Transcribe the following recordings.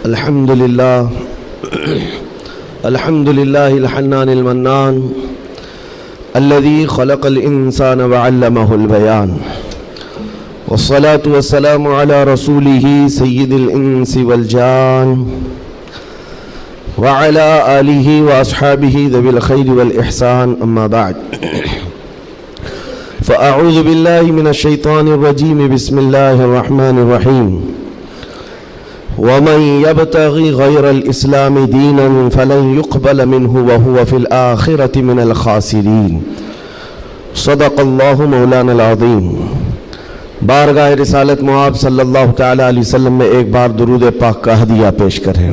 الحمد لله الحنان المنان الذي خلق الإنسان وعلمه البيان والصلاة والسلام على رسوله سيد الإنس والجان وعلى آله وأصحابه ذوي الخير والإحسان أما بعد فأعوذ بالله من الشيطان الرجيم بسم الله الرحمن الرحيم ومن يبتغي غير الإسلام دينا فلن يقبل منه وهو في الآخرة من الخاسرين صدق الله مولانا العظيم۔ بارگاہ رسالت معاب صلی اللہ تعالیٰ علیہ وسلم میں ایک بار درود پاک کا ہدیہ پیش کریں۔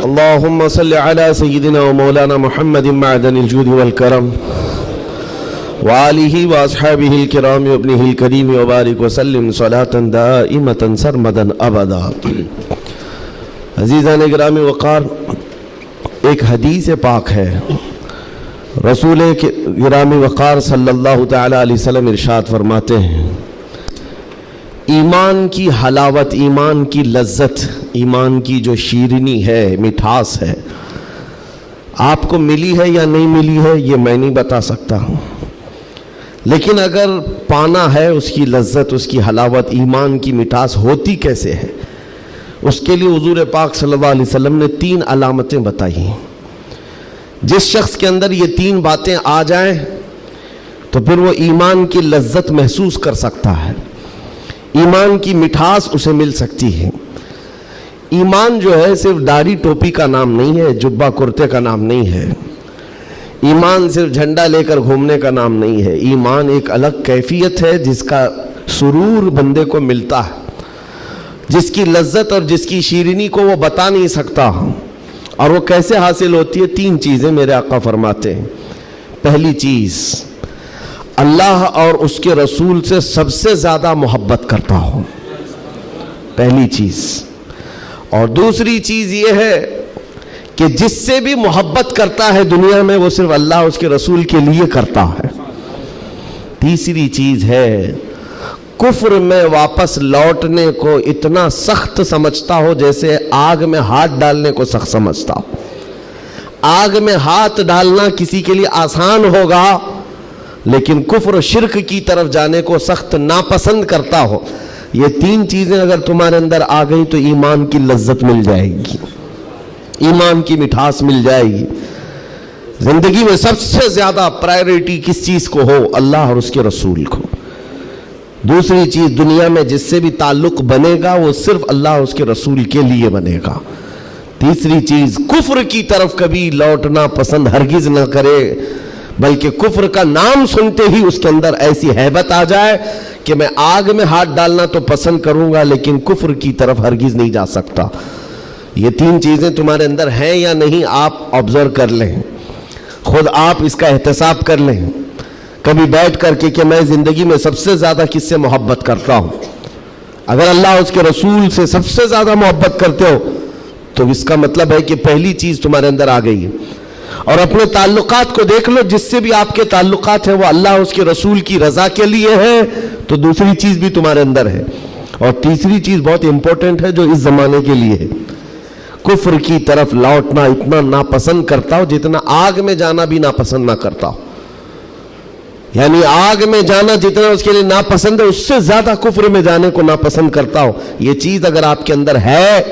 اللہم صلی علی سیدنا و مولانا محمد معدن الجود والکرم وآلہ واصحابہ الکرام وابنہ الکریم وبارک وسلم صلاة دائمة سرمدا ابدا۔ عزیزان گرامی وقار، ایک حدیث پاک ہے، رسول گرامی وقار صلی اللہ تعالیٰ علیہ وسلم ارشاد فرماتے ہیں، ایمان کی حلاوت، ایمان کی لذت، ایمان کی جو شیرینی ہے، مٹھاس ہے، آپ کو ملی ہے یا نہیں ملی ہے یہ میں نہیں بتا سکتا ہوں، لیکن اگر پانا ہے اس کی لذت، اس کی حلاوت، ایمان کی مٹھاس ہوتی کیسے ہے، اس کے لیے حضور پاک صلی اللہ علیہ وسلم نے 3 علامتیں بتائی ہیں۔ جس شخص کے اندر یہ 3 باتیں آ جائیں تو پھر وہ ایمان کی لذت محسوس کر سکتا ہے، ایمان کی مٹھاس اسے مل سکتی ہے۔ ایمان جو ہے صرف داڑھی ٹوپی کا نام نہیں ہے، جبہ کرتے کا نام نہیں ہے، ایمان صرف جھنڈا لے کر گھومنے کا نام نہیں ہے، ایمان ایک الگ کیفیت ہے جس کا سرور بندے کو ملتا ہے، جس کی لذت اور جس کی شیرینی کو وہ بتا نہیں سکتا، اور وہ کیسے حاصل ہوتی ہے؟ 3 چیزیں میرے آقا فرماتے ہیں۔ پہلی چیز، اللہ اور اس کے رسول سے سب سے زیادہ محبت کرتا ہوں، پہلی چیز۔ اور دوسری چیز یہ ہے کہ جس سے بھی محبت کرتا ہے دنیا میں وہ صرف اللہ اس کے رسول کے لیے کرتا ہے۔ تیسری چیز ہے، کفر میں واپس لوٹنے کو اتنا سخت سمجھتا ہو جیسے آگ میں ہاتھ ڈالنے کو سخت سمجھتا ہو۔ آگ میں ہاتھ ڈالنا کسی کے لیے آسان ہوگا، لیکن کفر و شرک کی طرف جانے کو سخت ناپسند کرتا ہو۔ یہ 3 چیزیں اگر تمہارے اندر آ گئی تو ایمان کی لذت مل جائے گی، ایمان کی مٹھاس مل جائے گی۔ زندگی میں سب سے زیادہ پرائیورٹی کس چیز کو ہو؟ اللہ اور اس کے رسول کو۔ دوسری چیز، دنیا میں جس سے بھی تعلق بنے گا وہ صرف اللہ اور اس کے رسول کے لیے بنے گا۔ تیسری چیز، کفر کی طرف کبھی لوٹنا پسند ہرگز نہ کرے، بلکہ کفر کا نام سنتے ہی اس کے اندر ایسی ہیبت آ جائے کہ میں آگ میں ہاتھ ڈالنا تو پسند کروں گا لیکن کفر کی طرف ہرگز نہیں جا سکتا۔ یہ 3 چیزیں تمہارے اندر ہیں یا نہیں، آپ آبزرو کر لیں، خود آپ اس کا احتساب کر لیں کبھی بیٹھ کر کے کہ میں زندگی میں سب سے زیادہ کس سے محبت کرتا ہوں۔ اگر اللہ اس کے رسول سے سب سے زیادہ محبت کرتے ہو تو اس کا مطلب ہے کہ پہلی چیز تمہارے اندر آ گئی ہے۔ اور اپنے تعلقات کو دیکھ لو، جس سے بھی آپ کے تعلقات ہیں وہ اللہ اس کے رسول کی رضا کے لیے ہے تو دوسری چیز بھی تمہارے اندر ہے۔ اور تیسری چیز بہت امپورٹنٹ ہے جو اس زمانے کے لیے ہے، کفر کی طرف لوٹنا اتنا ناپسند کرتا ہو جتنا آگ میں جانا بھی ناپسند نہ کرتا ہو۔ یعنی آگ میں جانا جتنا اس کے لیے ناپسند ہے اس سے زیادہ کفر میں جانے کو ناپسند کرتا ہو۔ یہ چیز اگر آپ کے اندر ہے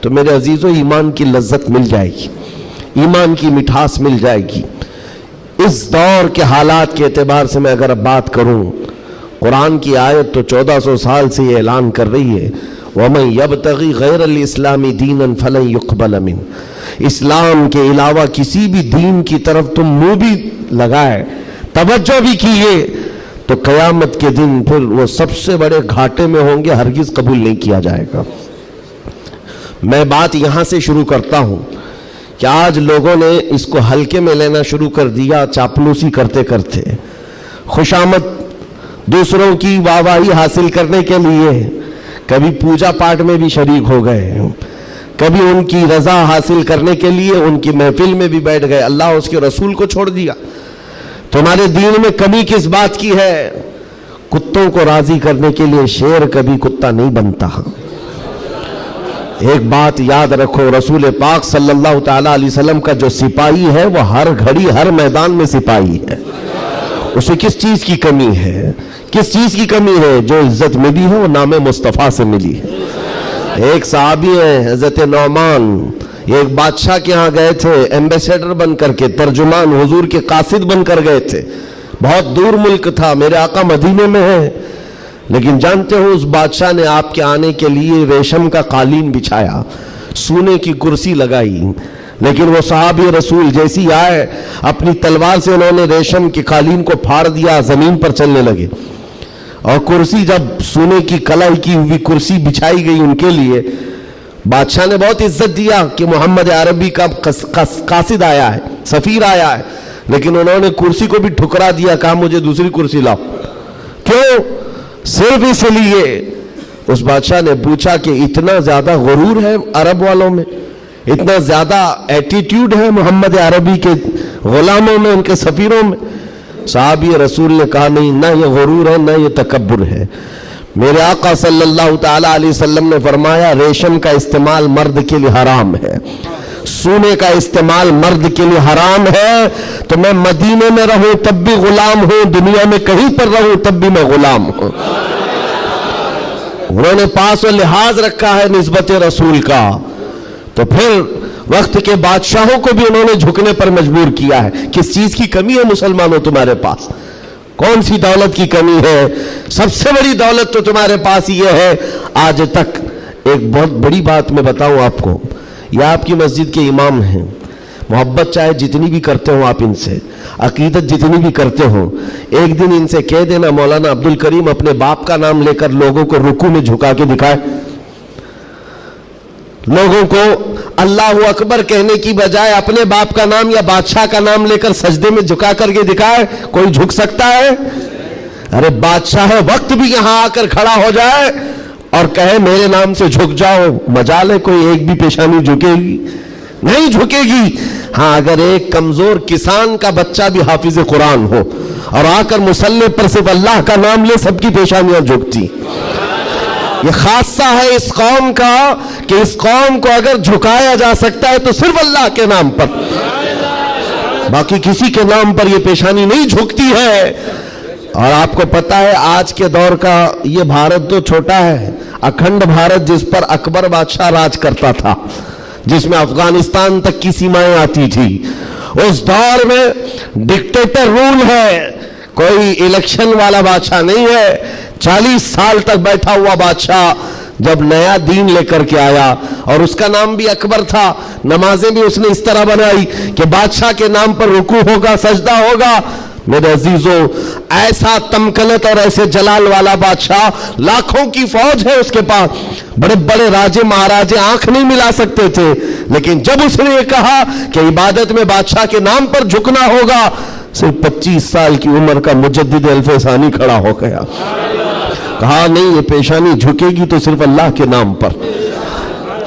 تو میرے عزیزو ایمان کی لذت مل جائے گی، ایمان کی مٹھاس مل جائے گی۔ اس دور کے حالات کے اعتبار سے میں اگر اب بات کروں، قرآن کی آیت تو 1400 سال سے یہ اعلان کر رہی ہے، وَمَن يَبْتَغِي غَيْرَ الْإِسْلَامِ دِينًا فَلَن يُقْبَلَ مِنْهُ۔ اسلام کے علاوہ کسی بھی دین کی طرف تم منہ بھی لگائے، توجہ بھی کیے تو قیامت کے دن پھر وہ سب سے بڑے گھاٹے میں ہوں گے، ہرگز قبول نہیں کیا جائے گا۔ میں بات یہاں سے شروع کرتا ہوں کہ آج لوگوں نے اس کو ہلکے میں لینا شروع کر دیا، چاپلوسی کرتے کرتے، خوشامد دوسروں کی واہواہی حاصل کرنے کے لیے کبھی پوجا پاٹ میں بھی شریک ہو گئے، کبھی ان کی رضا حاصل کرنے کے لیے ان کی محفل میں بھی بیٹھ گئے، اللہ اس کے رسول کو چھوڑ دیا۔ تمہارے دین میں کمی کس بات کی ہے؟ کتوں کو راضی کرنے کے لیے شیر کبھی کتا نہیں بنتا، ایک بات یاد رکھو، رسول پاک صلی اللہ تعالیٰ علیہ وسلم کا جو سپاہی ہے وہ ہر گھڑی ہر میدان میں سپاہی ہے. اسے کس چیز کی کمی ہے؟ کس چیز کی کمی ہے؟ جو عزت ملی ہے وہ نام مصطفیٰ سے ملی ہے. ایک صحابی ہیں حضرت نعمان، ایک بادشاہ کے ہاں گئے تھے ایمبیسیڈر بن کر کے، ترجمان حضور کے قاصد بن کر گئے تھے. بہت دور ملک تھا، میرے آقا مدینے میں ہیں، لیکن جانتے ہو اس بادشاہ نے آپ کے آنے کے لیے ریشم کا قالین بچھایا، سونے کی کرسی لگائی. لیکن وہ صحابی رسول جیسی آئے، اپنی تلوار سے انہوں نے ریشم کے قالین کو پھاڑ دیا، زمین پر چلنے لگے. اور کرسی جب سونے کی کلائی کی ہوئی کرسی بچھائی گئی ان کے لیے، بادشاہ نے بہت عزت دیا کہ محمد عربی کا قاصد آیا ہے، سفیر آیا ہے، لیکن انہوں نے کرسی کو بھی ٹھکرا دیا، کہا مجھے دوسری کرسی لاؤ. کیوں؟ صرف اس لیے. اس بادشاہ نے پوچھا کہ اتنا زیادہ غرور ہے عرب والوں میں، اتنا زیادہ ایٹیٹیوڈ ہے محمد عربی کے غلاموں میں، ان کے سفیروں میں؟ صحابی رسول نے کہا نہیں، نہ یہ غرور ہے نہ یہ تکبر ہے. میرے آقا صلی اللہ تعالیٰ علیہ وسلم نے فرمایا ریشم کا استعمال مرد کے لیے حرام ہے، سونے کا استعمال مرد کے لیے حرام ہے. تو میں مدینے میں رہوں تب بھی غلام ہوں، دنیا میں کہیں پر رہوں تب بھی میں غلام ہوں. انہوں نے پاس و لحاظ رکھا ہے نسبت رسول کا. تو پھر وقت کے بادشاہوں کو بھی انہوں نے جھکنے پر مجبور کیا ہے. کس چیز کی کمی ہے مسلمانوں تمہارے پاس؟ کون سی دولت کی کمی ہے؟ سب سے بڑی دولت تو تمہارے پاس یہ ہے. آج تک ایک بہت بڑی بات میں بتاؤں آپ کو، یہ آپ کی مسجد کے امام ہیں، محبت چاہے جتنی بھی کرتے ہو آپ ان سے، عقیدت جتنی بھی کرتے ہو، ایک دن ان سے کہہ دینا مولانا عبد الکریم اپنے باپ کا نام لے کر لوگوں کو رکوع میں جھکا کے دکھائے. لوگوں کو اللہ اکبر کہنے کی بجائے اپنے باپ کا نام یا بادشاہ کا نام لے کر سجدے میں جھکا کر کے دکھائے. کوئی جھک سکتا ہے؟ ارے بادشاہ وقت بھی یہاں آ کر کھڑا ہو جائے اور کہے میرے نام سے جھک جاؤ، مجال ہے کوئی ایک بھی پیشانی جھکے گی؟ نہیں جھکے گی. ہاں اگر ایک کمزور کسان کا بچہ بھی حافظ قرآن ہو اور آ کر مصلی پر صرف اللہ کا نام لے، سب کی پیشانیاں جھکتی. یہ خاصہ ہے اس قوم کا کہ اس قوم کو اگر جھکایا جا سکتا ہے تو صرف اللہ کے نام پر، باقی کسی کے نام پر یہ پیشانی نہیں جھکتی ہے. اور آپ کو پتا ہے آج کے دور کا یہ بھارت تو چھوٹا ہے، اکھنڈ بھارت جس پر اکبر بادشاہ راج کرتا تھا، جس میں افغانستان تک کی سیمائیں آتی تھی، اس دور میں ڈکٹیٹر رول ہے، کوئی الیکشن والا بادشاہ نہیں ہے. 40 سال تک بیٹھا ہوا بادشاہ جب نیا دین لے کر کے آیا، اور اس کا نام بھی اکبر تھا، نمازیں بھی اس نے اس طرح بنائی کہ بادشاہ کے نام پر رکوع ہوگا، سجدہ ہوگا. میرے عزیزوں، ایسا تمکنت اور ایسے جلال والا بادشاہ، لاکھوں کی فوج ہے اس کے پاس، بڑے بڑے راجے مہاراجے آنکھ نہیں ملا سکتے تھے، لیکن جب اس نے یہ کہا کہ عبادت میں بادشاہ کے نام پر جھکنا ہوگا، صرف 25 سال کی عمر کا مجدد الف ثانی کھڑا ہو گیا، کہا نہیں یہ پیشانی جھکے گی تو صرف اللہ کے نام پر.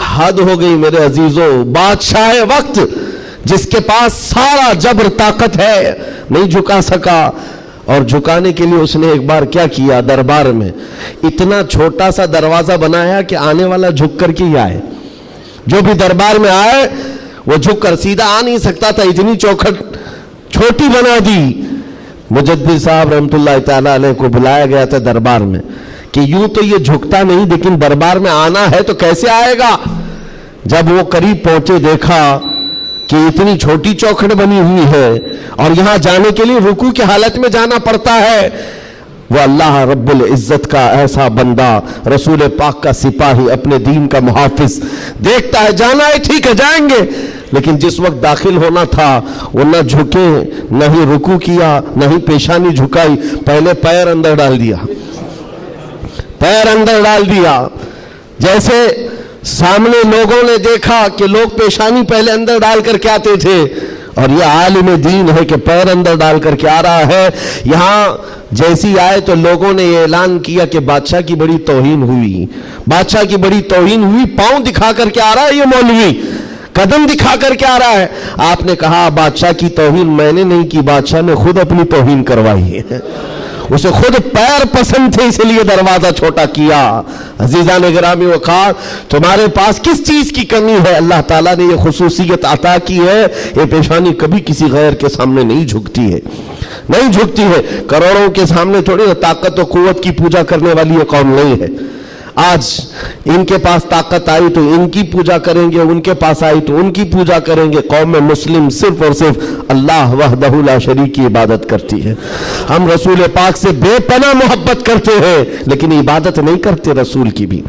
حد ہو گئی میرے عزیزوں. بادشاہ وقت جس کے پاس سارا جبر طاقت ہے نہیں جھکا سکا. اور جھکانے کے لیے اس نے ایک بار کیا کیا، دربار میں اتنا چھوٹا سا دروازہ بنایا کہ آنے والا جھک کر کے ہی آئے. جو بھی دربار میں آئے وہ جھک کر، سیدھا آ نہیں سکتا تھا، اتنی چوکھٹ چھوٹی بنا دی. مجدد صاحب رحمت اللہ تعالیٰ علیہ کو بلایا گیا تھا دربار میں کہ یوں تو یہ جھکتا نہیں، لیکن دربار میں آنا ہے تو کیسے آئے گا. جب وہ قریب پہنچے دیکھا کہ اتنی چھوٹی چوکھٹ بنی ہوئی ہے اور یہاں جانے کے لیے رکوع کی حالت میں جانا پڑتا ہے. وہ اللہ رب العزت کا ایسا بندہ، رسول پاک کا سپاہی، اپنے دین کا محافظ، دیکھتا ہے جانا ہے ٹھیک ہے جائیں گے، لیکن جس وقت داخل ہونا تھا وہ نہ جھکے، نہ ہی رکوع کیا، نہ ہی پیشانی جھکائی، پہلے پیر اندر ڈال دیا، پیر اندر ڈال دیا. جیسے سامنے لوگوں نے دیکھا کہ لوگ پیشانی پہلے اندر ڈال کر کے آتے تھے، اور یہ عالم دین ہے کہ پیر اندر ڈال کر کے آ رہا ہے. یہاں جیسی آئے تو لوگوں نے یہ اعلان کیا کہ بادشاہ کی بڑی توہین ہوئی، بادشاہ کی بڑی توہین ہوئی. پاؤں دکھا کر کے آ رہا ہے یہ مولوی، قدم دکھا کر کے آ رہا ہے. آپ نے کہا بادشاہ کی توہین میں نے نہیں کی، بادشاہ نے خود اپنی توہین کروائی ہے، اسے خود پیر پسند تھے اس لیے دروازہ چھوٹا کیا۔ عزیزان گرامی وقار، تمہارے پاس کس چیز کی کمی ہے؟ اللہ تعالیٰ نے یہ خصوصیت عطا کی ہے، یہ پیشانی کبھی کسی غیر کے سامنے نہیں جھکتی ہے، نہیں جھکتی ہے۔ کروڑوں کے سامنے تھوڑی طاقت و قوت کی پوجا کرنے والی یہ قوم نہیں ہے۔ آج ان کے پاس طاقت آئی تو ان کی پوجا کریں گے، ان کے پاس آئی تو ان کی پوجا کریں گے۔ قوم مسلم صرف اور صرف اللہ وحدہ لا شریک کی عبادت کرتی ہے۔ ہم رسول پاک سے بے پناہ محبت کرتے ہیں لیکن عبادت نہیں کرتے رسول کی بھی۔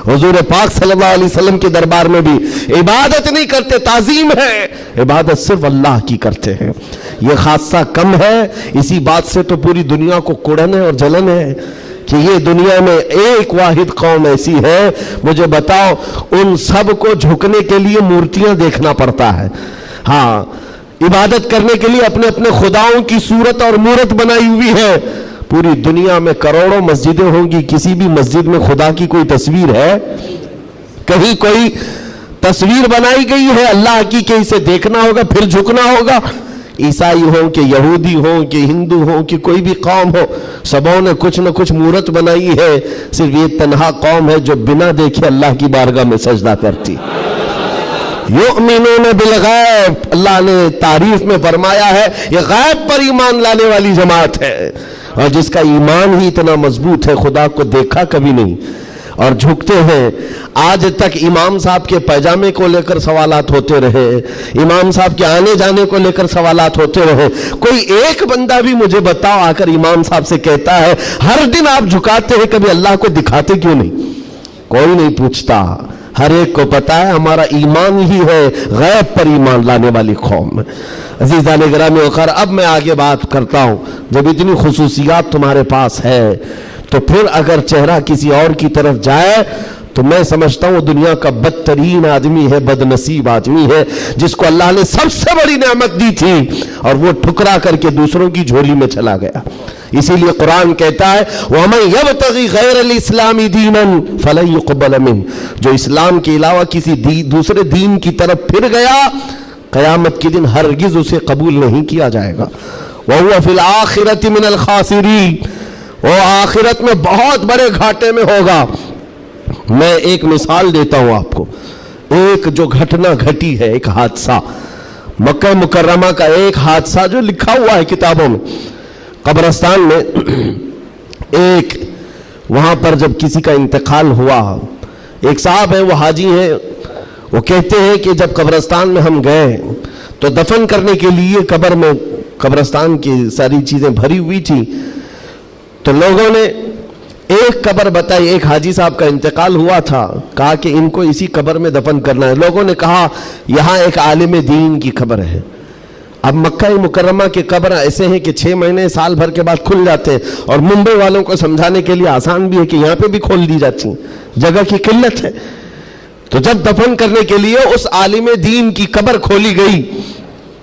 حضور پاک صلی اللہ علیہ وسلم کے دربار میں بھی عبادت نہیں کرتے، تعظیم ہے، عبادت صرف اللہ کی کرتے ہیں۔ یہ خاصہ کم ہے، اسی بات سے تو پوری دنیا کو کڑن ہے اور جلن ہے کہ یہ دنیا میں ایک واحد قوم ایسی ہے۔ مجھے بتاؤ، ان سب کو جھکنے کے لیے مورتیاں دیکھنا پڑتا ہے، ہاں عبادت کرنے کے لیے اپنے اپنے خداؤں کی صورت اور مورت بنائی ہوئی ہے۔ پوری دنیا میں کروڑوں مسجدیں ہوں گی، کسی بھی مسجد میں خدا کی کوئی تصویر ہے؟ کہیں کوئی تصویر بنائی گئی ہے اللہ کی کہ اسے دیکھنا ہوگا پھر جھکنا ہوگا؟ عیسائی ہوں کہ یہودی ہوں کہ ہندو ہوں کہ کوئی بھی قوم ہو، سبوں نے کچھ نہ کچھ مورت بنائی ہے۔ صرف یہ تنہا قوم ہے جو بنا دیکھے اللہ کی بارگاہ میں سجدہ کرتی۔ یؤمنون بالغیب، اللہ نے تعریف میں فرمایا ہے یہ غیب پر ایمان لانے والی جماعت ہے، اور جس کا ایمان ہی اتنا مضبوط ہے خدا کو دیکھا کبھی نہیں اور جھکتے ہیں۔ آج تک امام صاحب کے پیجامے کو لے کر سوالات ہوتے رہے، امام صاحب کے آنے جانے کو لے کر سوالات ہوتے رہے، کوئی ایک بندہ بھی مجھے بتاؤ آ کر امام صاحب سے کہتا ہے ہر دن آپ جھکاتے ہیں کبھی اللہ کو دکھاتے کیوں نہیں؟ کوئی نہیں پوچھتا، ہر ایک کو پتا ہے ہمارا ایمان ہی ہے غیب پر ایمان لانے والی قوم۔ عزیزان گرامی وقار، اب میں آگے بات کرتا ہوں، جب اتنی خصوصیات تمہارے پاس ہے تو پھر اگر چہرہ کسی اور کی طرف جائے تو میں سمجھتا ہوں وہ دنیا کا بدترین آدمی ہے، بد نصیب آدمی ہے، جس کو اللہ نے سب سے بڑی نعمت دی تھی اور وہ ٹھکرا کر کے دوسروں کی جھولی میں چلا گیا۔ اسی لیے قرآن کہتا ہے وَمَنْ يَبْتَغِ غَيْرَ الْإِسْلَامِ دِينًا فَلَنْ يُقْبَلَ مِنْهُ، جو اسلام کے علاوہ کسی دوسرے دین کی طرف پھر گیا قیامت کے دن ہرگز اسے قبول نہیں کیا جائے گا۔ وَهُوَ فِي الْآخِرَةِ مِنَ الْخَاسِرِينَ، وہ آخرت میں بہت بڑے گھاٹے میں ہوگا۔ میں ایک مثال دیتا ہوں آپ کو، ایک جو گھٹنا گھٹی ہے، ایک حادثہ مکہ مکرمہ کا، ایک حادثہ جو لکھا ہوا ہے کتابوں میں۔ قبرستان میں ایک وہاں پر جب کسی کا انتقال ہوا، ایک صاحب ہیں وہ حاجی ہیں، وہ کہتے ہیں کہ جب قبرستان میں ہم گئے تو دفن کرنے کے لیے قبر میں قبرستان کی ساری چیزیں بھری ہوئی تھی، تو لوگوں نے ایک قبر بتائی، ایک حاجی صاحب کا انتقال ہوا تھا، کہا کہ ان کو اسی قبر میں دفن کرنا ہے۔ لوگوں نے کہا یہاں ایک عالم دین کی قبر ہے۔ اب مکہ مکرمہ کے قبر ایسے ہیں کہ 6 مہینے سال بھر کے بعد کھل جاتے ہیں، اور ممبئی والوں کو سمجھانے کے لیے آسان بھی ہے کہ یہاں پہ بھی کھول دی جاتی ہیں، جگہ کی قلت ہے۔ تو جب دفن کرنے کے لیے اس عالم دین کی قبر کھولی گئی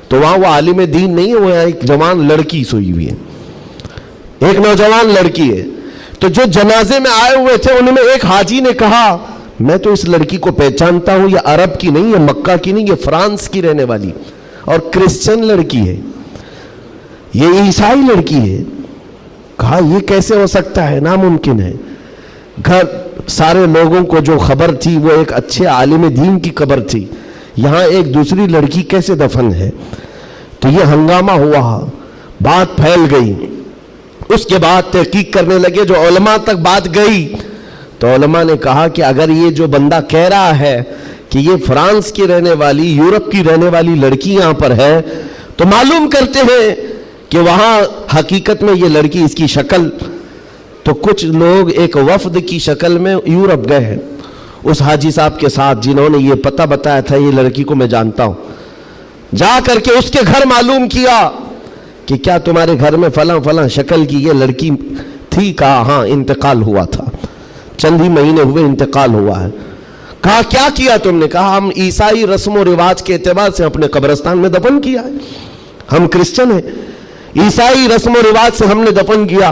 تو وہاں وہ عالم دین نہیں ہے، وہ ایک جوان لڑکی سوئی ہوئی ہے، ایک نوجوان لڑکی ہے۔ تو جو جنازے میں آئے ہوئے تھے انہوں نے، ایک حاجی نے کہا میں تو اس لڑکی کو پہچانتا ہوں، یہ عرب کی نہیں ہے، مکہ کی نہیں، یہ فرانس کی رہنے والی اور کرسچن لڑکی ہے، یہ عیسائی لڑکی ہے۔ کہا یہ کیسے ہو سکتا ہے، ناممکن ہے۔ گھر سارے لوگوں کو جو خبر تھی وہ ایک اچھے عالم دین کی قبر تھی، یہاں ایک دوسری لڑکی کیسے دفن ہے؟ تو یہ ہنگامہ ہوا، بات پھیل گئی۔ اس کے بعد تحقیق کرنے لگے، جو علماء تک بات گئی تو علماء نے کہا کہ اگر یہ جو بندہ کہہ رہا ہے کہ یہ فرانس کی رہنے والی، یورپ کی رہنے والی لڑکی یہاں پر ہے، تو معلوم کرتے ہیں کہ وہاں حقیقت میں یہ لڑکی، اس کی شکل، تو کچھ لوگ ایک وفد کی شکل میں یورپ گئے ہیں اس حاجی صاحب کے ساتھ، جنہوں نے یہ پتہ بتایا تھا یہ لڑکی کو میں جانتا ہوں۔ جا کر کے اس کے گھر معلوم کیا کہ کیا تمہارے گھر میں فلاں فلاں شکل کی یہ لڑکی تھی؟ کہا ہاں، انتقال ہوا تھا، چند ہی مہینے ہوئے انتقال ہوا ہے۔ کہا کیا کیا تم نے؟ کہا ہم عیسائی رسم و رواج کے اعتبار سے اپنے قبرستان میں دفن کیا ہے، ہم کرسچن ہیں، عیسائی رسم و رواج سے ہم نے دفن کیا۔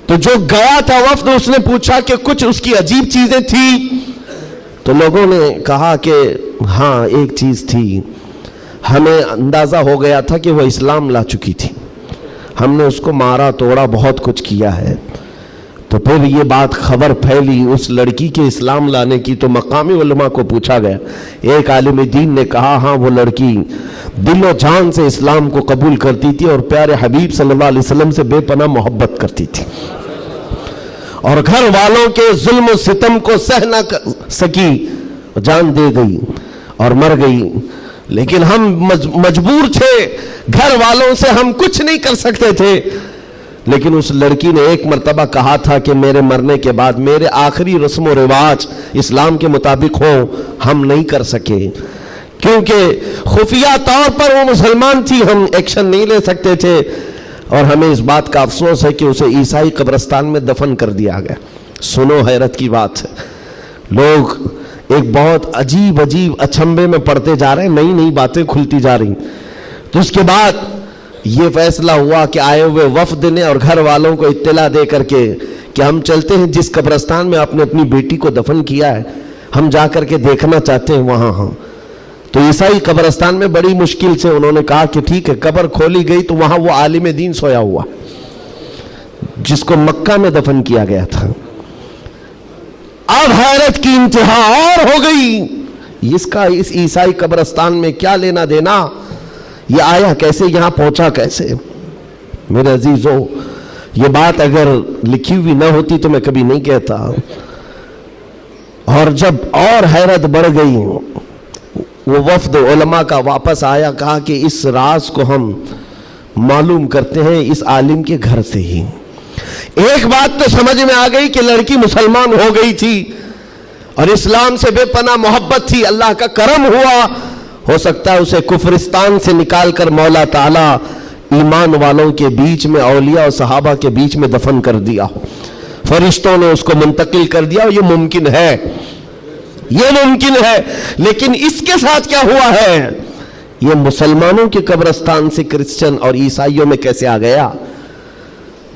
تو جو گیا تھا وفد، اس نے پوچھا کہ کچھ اس کی عجیب چیزیں تھی؟ تو لوگوں نے کہا کہ ہاں ایک چیز تھی، ہمیں اندازہ ہو گیا تھا کہ وہ اسلام لا چکی تھی، ہم نے اس کو مارا توڑا، بہت کچھ کیا ہے۔ تو پھر یہ بات خبر پھیلی اس لڑکی کے اسلام لانے کی، تو مقامی علماء کو پوچھا گیا۔ ایک عالم دین نے کہا ہاں وہ لڑکی دل و جان سے اسلام کو قبول کرتی تھی اور پیارے حبیب صلی اللہ علیہ وسلم سے بے پناہ محبت کرتی تھی، اور گھر والوں کے ظلم و ستم کو سہ نہ سکی، جان دے گئی اور مر گئی۔ لیکن ہم مجبور تھے، گھر والوں سے ہم کچھ نہیں کر سکتے تھے، لیکن اس لڑکی نے ایک مرتبہ کہا تھا کہ میرے مرنے کے بعد میرے آخری رسم و رواج اسلام کے مطابق ہو، ہم نہیں کر سکے کیونکہ خفیہ طور پر وہ مسلمان تھی، ہم ایکشن نہیں لے سکتے تھے، اور ہمیں اس بات کا افسوس ہے کہ اسے عیسائی قبرستان میں دفن کر دیا گیا۔ سنو حیرت کی بات ہے، لوگ ایک بہت عجیب اچنبے میں پڑتے جا رہے ہیں، نئی نئی باتیں کھلتی جا رہی۔ تو اس کے بعد یہ فیصلہ ہوا کہ آئے ہوئے وفد نے اور گھر والوں کو اطلاع دے کر کے کہ ہم چلتے ہیں جس قبرستان میں آپ نے اپنی بیٹی کو دفن کیا ہے، ہم جا کر کے دیکھنا چاہتے ہیں وہاں۔ ہاں، تو عیسائی قبرستان میں بڑی مشکل سے انہوں نے کہا کہ ٹھیک ہے، قبر کھولی گئی تو وہاں وہ عالم دین سویا ہوا جس کو مکہ میں دفن کیا گیا تھا۔ اب حیرت کی انتہا اور ہو گئی، اس کا اس عیسائی قبرستان میں کیا لینا دینا، یہ آیا کیسے، یہاں پہنچا کیسے؟ میرے عزیزو، یہ بات اگر لکھی ہوئی نہ ہوتی تو میں کبھی نہیں کہتا۔ اور جب اور حیرت بڑھ گئی، وہ وفد علماء کا واپس آیا، کہا کہ اس راز کو ہم معلوم کرتے ہیں اس عالم کے گھر سے ہی۔ ایک بات تو سمجھ میں آ گئی کہ لڑکی مسلمان ہو گئی تھی اور اسلام سے بے پناہ محبت تھی، اللہ کا کرم ہوا، ہو سکتا ہے اسے کفرستان سے نکال کر مولا تعالیٰ ایمان والوں کے بیچ میں، اولیاء اور صحابہ کے بیچ میں دفن کر دیا ہو، فرشتوں نے اس کو منتقل کر دیا، یہ ممکن ہے، یہ ممکن ہے۔ لیکن اس کے ساتھ کیا ہوا ہے، یہ مسلمانوں کے قبرستان سے کرسچن اور عیسائیوں میں کیسے آ گیا؟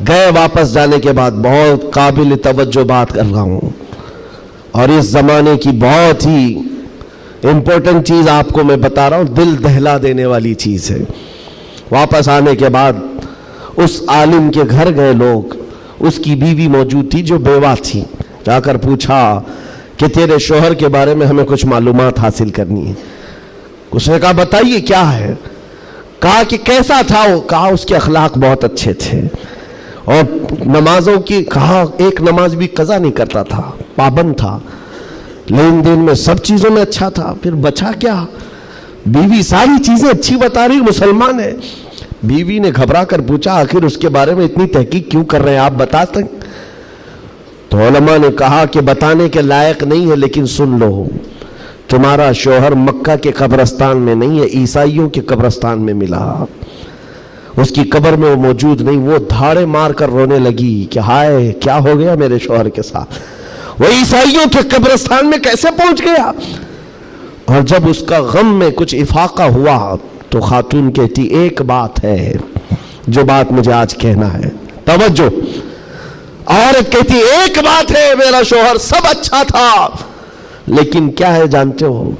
گئے واپس جانے کے بعد بہت قابل توجہ بات کر رہا ہوں، اور اس زمانے کی بہت ہی امپورٹنٹ چیز آپ کو میں بتا رہا ہوں، دل دہلا دینے والی چیز ہے۔ واپس آنے کے بعد اس عالم کے گھر گئے لوگ، اس کی بیوی موجود تھی جو بیوہ تھی، جا کر پوچھا کہ تیرے شوہر کے بارے میں ہمیں کچھ معلومات حاصل کرنی ہے۔ اس نے کہا بتائیے کیا ہے؟ کہا کہ کیسا تھا وہ؟ کہا اس کے اخلاق بہت اچھے تھے، اور نمازوں کی، کہا ایک نماز بھی قضا نہیں کرتا تھا، پابند تھا، لین دین میں سب چیزوں میں اچھا تھا۔ پھر بچا کیا؟ بیوی ساری چیزیں اچھی بتا رہی، مسلمان ہے۔ بیوی نے گھبرا کر پوچھا آخر اس کے بارے میں اتنی تحقیق کیوں کر رہے ہیں، آپ بتا سکیں؟ تو علماء نے کہا کہ بتانے کے لائق نہیں ہے، لیکن سن لو، تمہارا شوہر مکہ کے قبرستان میں نہیں ہے، عیسائیوں کے قبرستان میں ملا، اس کی قبر میں وہ موجود نہیں۔ وہ دھاڑے مار کر رونے لگی کہ ہائے کیا ہو گیا میرے شوہر کے ساتھ، وہ عیسائیوں کے قبرستان میں کیسے پہنچ گیا؟ اور جب اس کا غم میں کچھ افاقہ ہوا تو خاتون کہتی ایک بات ہے جو بات مجھے آج کہنا ہے، توجہ، عورت کہتی ایک بات ہے، میرا شوہر سب اچھا تھا، لیکن کیا ہے جانتے ہو،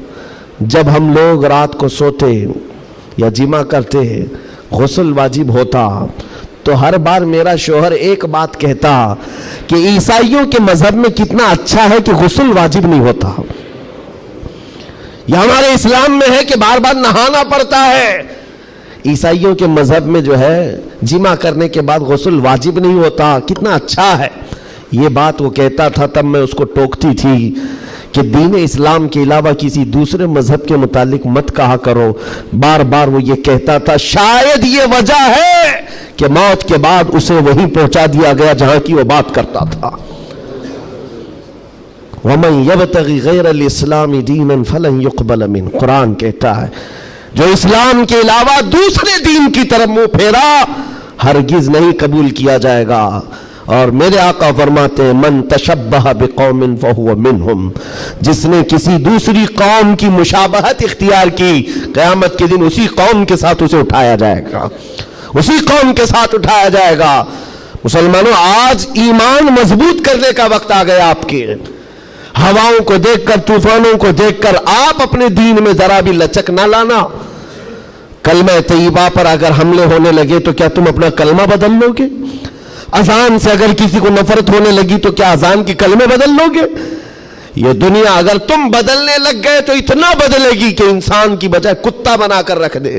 جب ہم لوگ رات کو سوتے یا جمع کرتے غسل واجب ہوتا تو ہر بار میرا شوہر ایک بات کہتا کہ عیسائیوں کے مذہب میں کتنا اچھا ہے کہ غسل واجب نہیں ہوتا، یہ ہمارے اسلام میں ہے کہ بار بار نہانا پڑتا ہے، عیسائیوں کے مذہب میں جو ہے جمع کرنے کے بعد غسل واجب نہیں ہوتا، کتنا اچھا ہے۔ یہ بات وہ کہتا تھا، تب میں اس کو ٹوکتی تھی کہ دین اسلام کے علاوہ کسی دوسرے مذہب کے متعلق مت کہا کرو۔ بار بار وہ یہ کہتا تھا، شاید یہ وجہ ہے کہ موت کے بعد اسے وہیں پہنچا دیا گیا جہاں کی وہ بات کرتا تھا۔ وَمَنْ يَبْتَغِ غَيْرَ الْإِسْلَامِ دِينًا فَلَنْ يُقْبَلَ مِنْهُ، قرآن کہتا ہے جو اسلام کے علاوہ دوسرے دین کی طرف منہ پھیرا ہرگز نہیں قبول کیا جائے گا۔ اور میرے آقا فرماتے ہیں من تشبہ بقوم فہو منہم، جس نے کسی دوسری قوم کی مشابہت اختیار کی، قیامت کے دن اسی قوم کے ساتھ اسے اٹھایا جائے گا، اسی قوم کے ساتھ اٹھایا جائے گا۔ مسلمانوں، آج ایمان مضبوط کرنے کا وقت آ گیا آپ کے۔ ہواؤں کو دیکھ کر، طوفانوں کو دیکھ کر آپ اپنے دین میں ذرا بھی لچک نہ لانا، کلمہ طیبہ پر اگر حملے ہونے لگے تو کیا تم اپنا کلمہ بدل لو گے؟ اذان سے اگر کسی کو نفرت ہونے لگی تو کیا اذان کی کلمے بدل لو گے؟ یہ دنیا اگر تم بدلنے لگ گئے تو اتنا بدلے گی کہ انسان کی بجائے کتا بنا کر رکھ دے،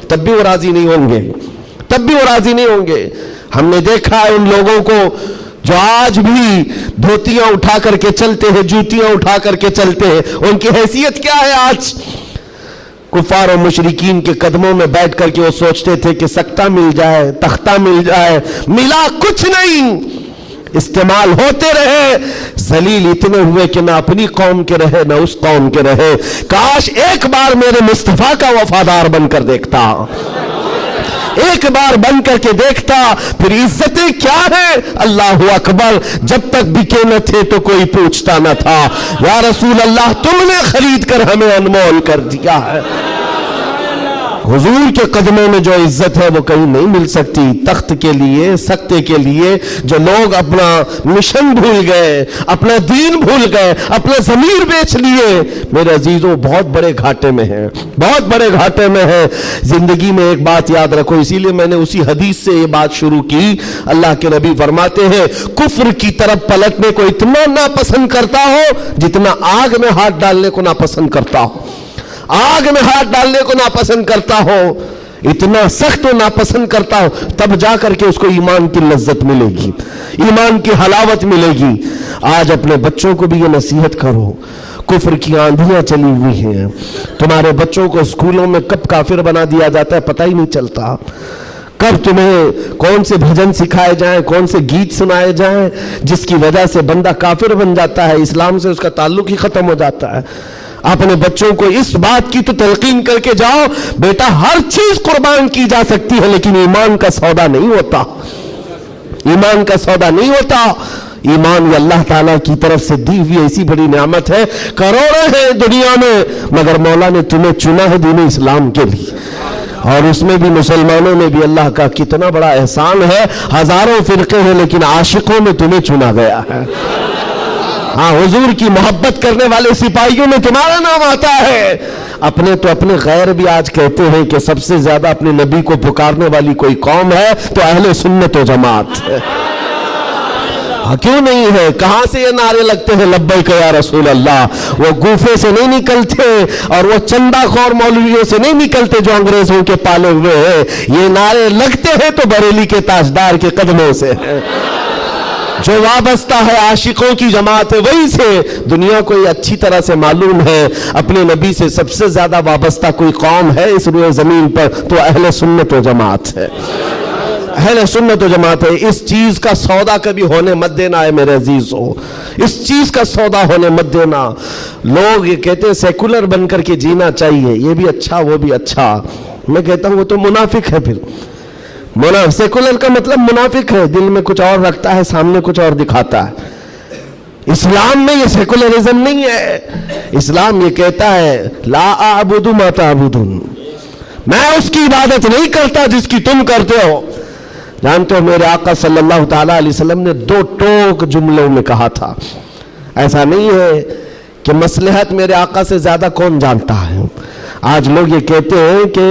تب بھی وہ راضی نہیں ہوں گے، تب بھی وہ راضی نہیں ہوں گے۔ ہم نے دیکھا ہے ان لوگوں کو جو آج بھی دھوتیاں اٹھا کر کے چلتے ہیں، جوتیاں اٹھا کر کے چلتے ہیں، ان کی حیثیت کیا ہے آج؟ کفار و مشرکین کے قدموں میں بیٹھ کر کے وہ سوچتے تھے کہ سکتہ مل جائے، تختہ مل جائے، ملا کچھ نہیں، استعمال ہوتے رہے، ذلیل اتنے ہوئے کہ نہ اپنی قوم کے رہے نہ اس قوم کے رہے۔ کاش ایک بار میرے مصطفیٰ کا وفادار بن کر دیکھتا، ایک بار بن کر کے دیکھتا، پھر عزتیں کیا ہیں؟ اللہ اکبر، جب تک بکے نہ تھے تو کوئی پوچھتا نہ تھا، یا رسول اللہ تم نے خرید کر ہمیں انمول کر دیا ہے۔ حضور کے قدموں میں جو عزت ہے وہ کہیں نہیں مل سکتی۔ تخت کے لیے، سکتے کے لیے جو لوگ اپنا مشن بھول گئے، اپنا دین بھول گئے، اپنا ضمیر بیچ لیے، میرے عزیزوں بہت بڑے گھاٹے میں ہیں، بہت بڑے گھاٹے میں ہیں۔ زندگی میں ایک بات یاد رکھو، اسی لیے میں نے اسی حدیث سے یہ بات شروع کی۔ اللہ کے نبی فرماتے ہیں کفر کی طرف پلٹنے کو اتنا ناپسند کرتا ہو جتنا آگ میں ہاتھ ڈالنے کو ناپسند کرتا ہو، آگ میں ہاتھ ڈالنے کو ناپسند کرتا ہو، اتنا سخت و ناپسند کرتا ہو، تب جا کر کے اس کو ایمان کی لذت ملے گی، ایمان کی حلاوت ملے گی۔ آج اپنے بچوں کو بھی یہ نصیحت کرو، کفر کی آندھیاں چلی ہوئی ہیں، تمہارے بچوں کو اسکولوں میں کب کافر بنا دیا جاتا ہے پتہ ہی نہیں چلتا، کب تمہیں کون سے بھجن سکھائے جائیں، کون سے گیت سنائے جائیں جس کی وجہ سے بندہ کافر بن جاتا ہے، اسلام سے اس کا تعلق ہی ختم ہو جاتا ہے۔ اپنے بچوں کو اس بات کی تو تلقین کر کے جاؤ، بیٹا ہر چیز قربان کی جا سکتی ہے لیکن ایمان کا سودا نہیں ہوتا، ایمان کا سودا نہیں ہوتا۔ ایمان یہ اللہ تعالیٰ کی طرف سے دی ہوئی ایسی بڑی نعمت ہے، کروڑوں ہیں دنیا میں مگر مولا نے تمہیں چنا ہے دین اسلام کے لیے، اور اس میں بھی مسلمانوں میں بھی اللہ کا کتنا بڑا احسان ہے، ہزاروں فرقے ہیں لیکن عاشقوں میں تمہیں چنا گیا ہے۔ ہاں، حضور کی محبت کرنے والے سپاہیوں میں تمہارا نام آتا ہے۔ اپنے تو اپنے غیر بھی آج کہتے ہیں کہ سب سے زیادہ اپنے نبی کو پکارنے والی کوئی قوم ہے تو اہل سنت و جماعت ہے۔ کیوں نہیں ہے؟ کہاں سے یہ نعرے لگتے ہیں لبیک یا رسول اللہ؟ وہ گوفے سے نہیں نکلتے اور وہ چندہ خور مولویوں سے نہیں نکلتے جو انگریزوں کے پالے ہوئے ہیں، یہ نعرے لگتے ہیں تو بریلی کے تاجدار کے قدموں سے ہیں۔ جو وابستہ ہے عاشقوں کی جماعت ہے وہی سے۔ دنیا کو یہ اچھی طرح سے معلوم ہے اپنے نبی سے سب سے زیادہ وابستہ کوئی قوم ہے اس روئے زمین پر تو اہل سنت و جماعت ہے، اہل سنت و جماعت ہے۔ اس چیز کا سودا کبھی ہونے مت دینا ہے میرے عزیزو، اس چیز کا سودا ہونے مت دینا۔ لوگ یہ کہتے ہیں سیکولر بن کر کے جینا چاہیے، یہ بھی اچھا وہ بھی اچھا، میں کہتا ہوں وہ تو منافق ہے۔ پھر سیکولر کا مطلب منافق ہے، دل میں کچھ اور رکھتا ہے سامنے کچھ اور دکھاتا ہے۔ اسلام میں یہ سیکولرزم نہیں ہے، اسلام یہ کہتا ہے لا اعبد ما تعبدون، میں اس کی عبادت نہیں کرتا جس کی تم کرتے ہو۔ جانتے ہو میرے آقا صلی اللہ تعالیٰ علیہ وسلم نے 2 ٹوک جملوں میں کہا تھا، ایسا نہیں ہے کہ مصلحت میرے آقا سے زیادہ کون جانتا ہے۔ آج لوگ یہ کہتے ہیں کہ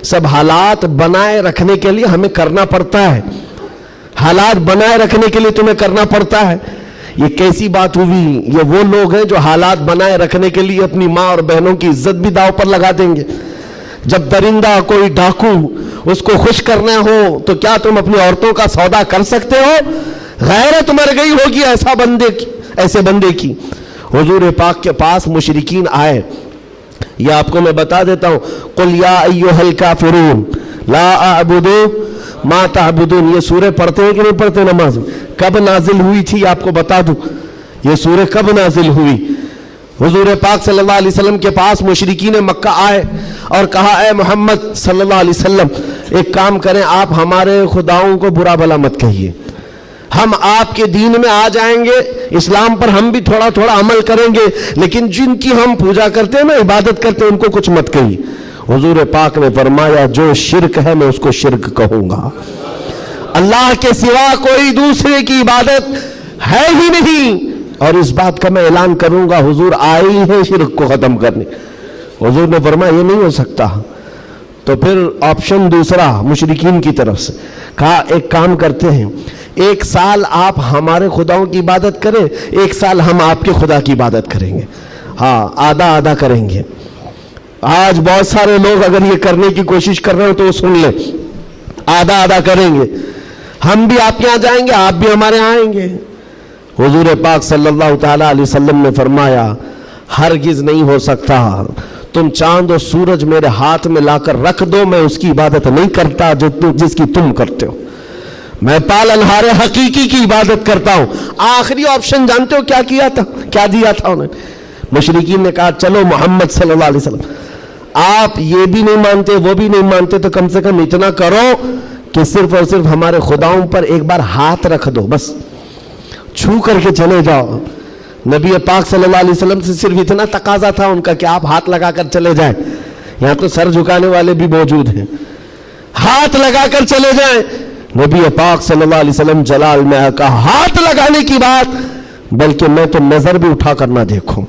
سب حالات بنائے رکھنے کے لیے ہمیں کرنا پڑتا ہے، حالات بنائے رکھنے کے لیے تمہیں کرنا پڑتا ہے۔ یہ کیسی بات ہوئی؟ یہ وہ لوگ ہیں جو حالات بنائے رکھنے کے لیے اپنی ماں اور بہنوں کی عزت بھی داؤ پر لگا دیں گے۔ جب درندہ کوئی ڈاکو اس کو خوش کرنا ہو تو کیا تم اپنی عورتوں کا سودا کر سکتے ہو؟ غیرت مر گئی ہوگی ایسے بندے کی۔ حضور پاک کے پاس مشرکین آئے، یہ آپ کو میں بتا دیتا ہوں، قل یا ایھا الکافرون لا اعبد ما تعبدون، یہ سورہ پڑھتے ہیں کہ نہیں پڑھتے نماز میں؟ کب نازل ہوئی تھی آپ کو بتا دوں، یہ سورہ کب نازل ہوئی؟ حضور پاک صلی اللہ علیہ وسلم کے پاس مشرکین مکہ آئے اور کہا اے محمد صلی اللہ علیہ وسلم ایک کام کریں، آپ ہمارے خداؤں کو برا بھلا مت کہیے، ہم آپ کے دین میں آ جائیں گے، اسلام پر ہم بھی تھوڑا تھوڑا عمل کریں گے، لیکن جن کی ہم پوجا کرتے ہیں نا، عبادت کرتے ہیں، ان کو کچھ مت کہیے۔ حضور پاک نے فرمایا جو شرک ہے میں اس کو شرک کہوں گا، اللہ کے سوا کوئی دوسرے کی عبادت ہے ہی نہیں، اور اس بات کا میں اعلان کروں گا حضور آئے ہی ہیں شرک کو ختم کرنے۔ حضور نے فرمایا یہ نہیں ہو سکتا، تو پھر آپشن دوسرا مشرکین کی طرف سے کہا ایک کام کرتے ہیں، 1 سال آپ ہمارے خداؤں کی عبادت کریں، 1 سال ہم آپ کے خدا کی عبادت کریں گے، ہاں آدھا آدھا کریں گے۔ آج بہت سارے لوگ اگر یہ کرنے کی کوشش کر رہے ہو تو وہ سن لیں، آدھا آدھا کریں گے، ہم بھی آپ کے یہاں جائیں گے، آپ بھی ہمارے یہاں آئیں گے۔ حضور پاک صلی اللہ تعالیٰ علیہ وسلم نے فرمایا ہرگز نہیں ہو سکتا، تم چاند اور سورج میرے ہاتھ میں لا کر رکھ دو، میں اس کی عبادت نہیں کرتا جس کی تم کرتے ہو، میں پالنہار حقیقی کی عبادت کرتا ہوں۔ آخری آپشن جانتے ہو کیا کیا تھا، کیا دیا تھا انہوں نے؟ مشرکین نے کہا چلو محمد صلی اللہ علیہ وسلم آپ یہ بھی نہیں مانتے وہ بھی نہیں مانتے تو کم سے کم اتنا کرو کہ صرف اور صرف ہمارے خداؤں پر ایک بار ہاتھ رکھ دو، بس چھو کر کے چلے جاؤ۔ نبی پاک صلی اللہ علیہ وسلم سے صرف اتنا تقاضا تھا ان کا کہ آپ ہاتھ لگا کر چلے جائیں، یہاں تو سر جھکانے والے بھی موجود ہیں، ہاتھ لگا کر چلے جائیں۔ نبی پاک صلی اللہ علیہ وسلم جلال میں کہا ہاتھ لگانے کی بات، بلکہ میں تو نظر بھی اٹھا کر نہ دیکھوں،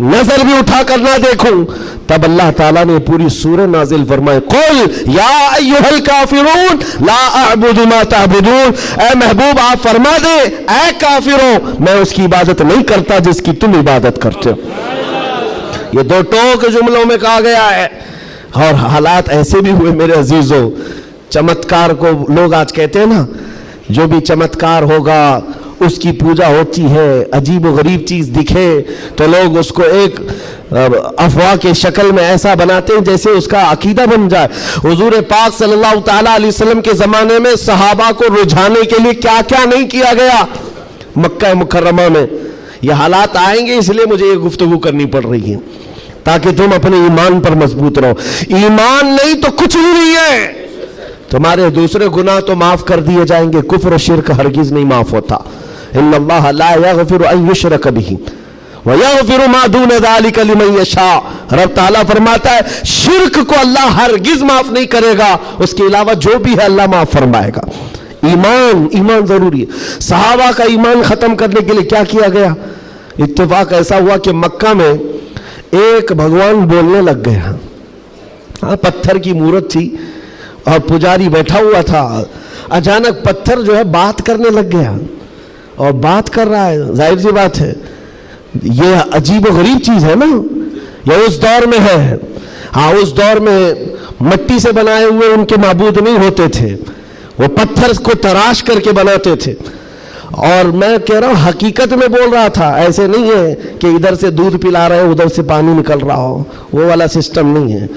نظر بھی اٹھا کر نہ دیکھوں۔ تب اللہ تعالیٰ نے پوری سورہ نازل فرمائے قل یا ایھا الکافرون لا اعبد ما تعبدون، اے محبوب آپ فرما دے اے کافروں میں اس کی عبادت نہیں کرتا جس کی تم عبادت کرتے ہو۔ یہ 2 ٹوک جملوں میں کہا گیا ہے، اور حالات ایسے بھی ہوئے میرے عزیزوں، چمتکار کو لوگ آج کہتے ہیں نا جو بھی چمتکار ہوگا اس کی پوجا ہوتی ہے، عجیب و غریب چیز دکھے تو لوگ اس کو ایک افواہ کے شکل میں ایسا بناتے ہیں جیسے اس کا عقیدہ بن جائے۔ حضور پاک صلی اللہ تعالیٰ علیہ وسلم کے زمانے میں صحابہ کو رجھانے کے لیے کیا کیا نہیں کیا گیا مکہ مکرمہ میں۔ یہ حالات آئیں گے اس لیے مجھے یہ گفتگو کرنی پڑ رہی ہے تاکہ تم اپنے ایمان پر مضبوط رہو۔ ایمان نہیں تو کچھ بھی نہیں ہے، تمہارے دوسرے گناہ تو معاف کر دیے جائیں گے، کفر و شرک ہرگز نہیں معاف ہوتا۔ ان اللہ لا یغفر ان یشرک بہ ویغفر ما دون ذلک لمن یشاء، رب تعالیٰ فرماتا ہے شرک کو اللہ ہرگز معاف نہیں کرے گا، اس کے علاوہ جو بھی ہے اللہ معاف فرمائے گا۔ ایمان ضروری ہے۔ صحابہ کا ایمان ختم کرنے کے لیے کیا کیا گیا؟ اتفاق ایسا ہوا کہ مکہ میں ایک بھگوان بولنے لگ گیا، پتھر کی مورت تھی اور پجاری بیٹھا ہوا تھا، اچانک پتھر جو ہے بات کرنے لگ گیا اور بات کر رہا ہے، ظاہر سی بات ہے یہ عجیب و غریب چیز ہے نا، یہ اس دور میں ہے۔ ہاں اس دور میں مٹی سے بنائے ہوئے ان کے معبود نہیں ہوتے تھے، وہ پتھر کو تراش کر کے بناتے تھے، اور میں کہہ رہا ہوں حقیقت میں بول رہا تھا، ایسے نہیں ہے کہ ادھر سے دودھ پلا رہے ادھر سے پانی نکل رہا ہو، وہ والا سسٹم نہیں ہے،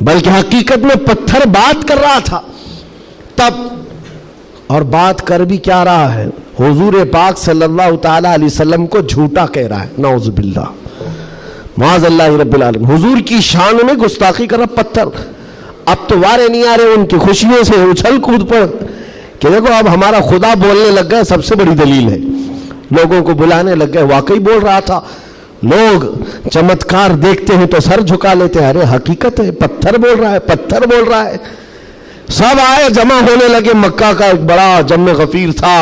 بلکہ حقیقت میں پتھر بات کر رہا تھا۔ تب اور بات کر بھی کیا رہا ہے، حضور پاک صلی اللہ تعالیٰ علیہ وسلم کو جھوٹا کہہ رہا ہے، نعوذ باللہ معاذ اللہ رب العالمین، حضور کی شان میں گستاخی کر رہا پتھر۔ اب تو وارے نہیں آ رہے ان کی خوشیوں سے اچھل کود پر کہ دیکھو اب ہمارا خدا بولنے لگ گیا، سب سے بڑی دلیل ہے، لوگوں کو بلانے لگ گئے، واقعی بول رہا تھا۔ لوگ چمتکار دیکھتے ہیں تو سر جھکا لیتے ہیں، ارے حقیقت ہے پتھر بول رہا ہے، پتھر بول رہا ہے۔ سب آئے جمع ہونے لگے، مکہ کا ایک بڑا جم غفیر تھا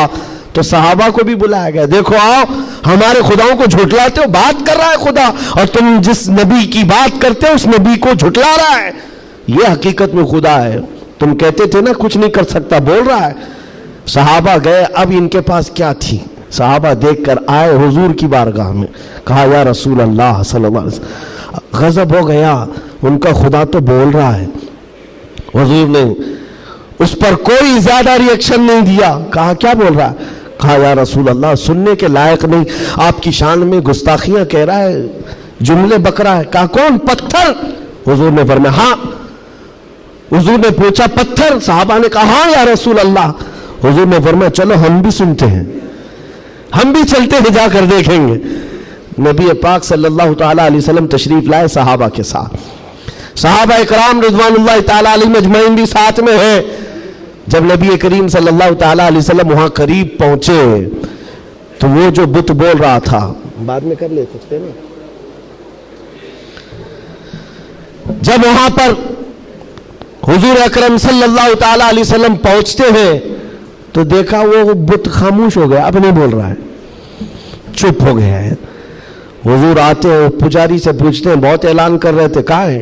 تو صحابہ کو بھی بلایا گیا، دیکھو آؤ ہمارے خداؤں کو جھٹلاتے ہو، بات کر رہا ہے خدا، اور تم جس نبی کی بات کرتے ہو اس نبی کو جھٹلا رہا ہے، یہ حقیقت میں خدا ہے، تم کہتے تھے نا کچھ نہیں کر سکتا، بول رہا ہے۔ صحابہ گئے، اب ان کے پاس کیا تھی، صحابہ دیکھ کر آئے حضور کی بارگاہ میں، کہا یا رسول اللہ صلی اللہ علیہ وسلم، غضب ہو گیا، ان کا خدا تو بول رہا ہے۔ حضور نے اس پر کوئی زیادہ ریئیکشن نہیں دیا، کہا کیا بول رہا ہے؟ کہا یا رسول اللہ سننے کے لائق نہیں، آپ کی شان میں گستاخیاں کہہ رہا ہے، جملے بک رہا ہے۔ کہا کون؟ پتھر۔ حضور نے فرمایا ہاں۔ حضور نے پوچھا پتھر؟ صحابہ نے کہا ہاں یا رسول اللہ۔ حضور نے فرمایا چلو ہم بھی سنتے ہیں، ہم بھی چلتے ہیں، جا کر دیکھیں گے۔ نبی پاک صلی اللہ تعالیٰ علیہ وسلم تشریف لائے صحابہ کے ساتھ، صحابہ اکرام رضوان اللہ تعالیٰ علیہ مجمعین بھی ساتھ میں ہیں۔ جب نبی کریم صلی اللہ تعالیٰ علیہ وسلم وہاں قریب پہنچے تو وہ جو بت بول رہا تھا، بعد میں کر لے سکتے نا، جب وہاں پر حضور اکرم صلی اللہ تعالیٰ علیہ وسلم پہنچتے ہیں تو دیکھا وہ بت خاموش ہو گیا، اب نہیں بول رہا ہے، چپ ہو گیا ہے۔ حضور آتے ہیں، پجاری سے پوچھتے ہیں، بہت اعلان کر رہے تھے، کہاں ہے؟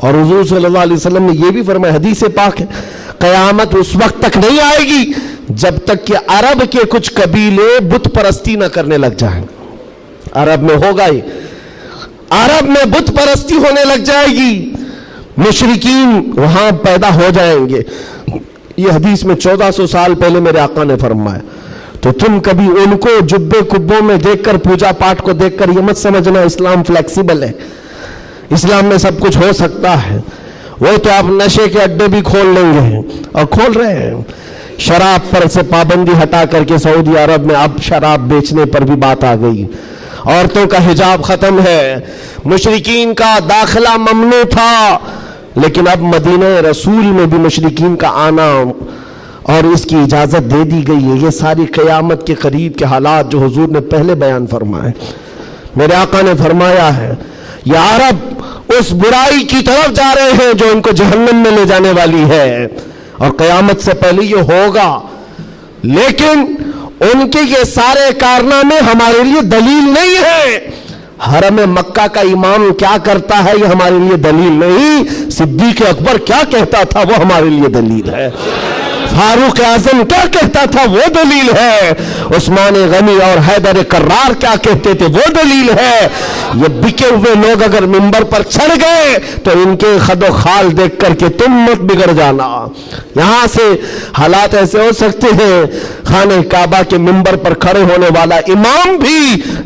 اور حضور صلی اللہ علیہ وسلم نے یہ بھی فرمایا، حدیث پاک ہے، قیامت اس وقت تک نہیں آئے گی جب تک کہ عرب کے کچھ قبیلے بت پرستی نہ کرنے لگ جائیں۔ عرب میں ہوگا ہی، عرب میں بت پرستی ہونے لگ جائے گی، مشرکین وہاں پیدا ہو جائیں گے۔ یہ حدیث میں 1400 سال پہلے میرے آقا نے فرمایا۔ تو تم کبھی ان کو جبے کبوں میں دیکھ کر، پوجا پاٹ کو دیکھ کر یہ مت سمجھنا اسلام فلیکسیبل ہے، اسلام میں سب کچھ ہو سکتا ہے۔ وہ تو آپ نشے کے اڈے بھی کھول لیں گے اور کھول رہے ہیں۔ شراب پر سے پابندی ہٹا کر کے سعودی عرب میں اب شراب بیچنے پر بھی بات آ گئی، عورتوں کا حجاب ختم ہے، مشرکین کا داخلہ ممنوع تھا، لیکن اب مدینہ رسول میں بھی مشرکین کا آنا اور اس کی اجازت دے دی گئی ہے۔ یہ ساری قیامت کے قریب کے حالات جو حضور نے پہلے بیان فرمائے، میرے آقا نے فرمایا ہے یہ عرب اس برائی کی طرف جا رہے ہیں جو ان کو جہنم میں لے جانے والی ہے، اور قیامت سے پہلے یہ ہوگا، لیکن ان کے یہ سارے کارنامے ہمارے لیے دلیل نہیں ہے۔ حرم مکہ کا امام کیا کرتا ہے یہ ہمارے لیے دلیل نہیں، صدیق اکبر کیا کہتا تھا وہ ہمارے لیے دلیل ہے، فاروق اعظم کیا کہتا تھا وہ دلیل ہے، عثمان غنی اور حیدر کرار کیا کہتے تھے وہ دلیل ہے۔ یہ بکے ہوئے لوگ اگر منبر پر چڑھ گئے تو ان کے خد و خال دیکھ کر کے تم مت بگڑ جانا۔ یہاں سے حالات ایسے ہو سکتے ہیں، خانہ کعبہ کے منبر پر کھڑے ہونے والا امام بھی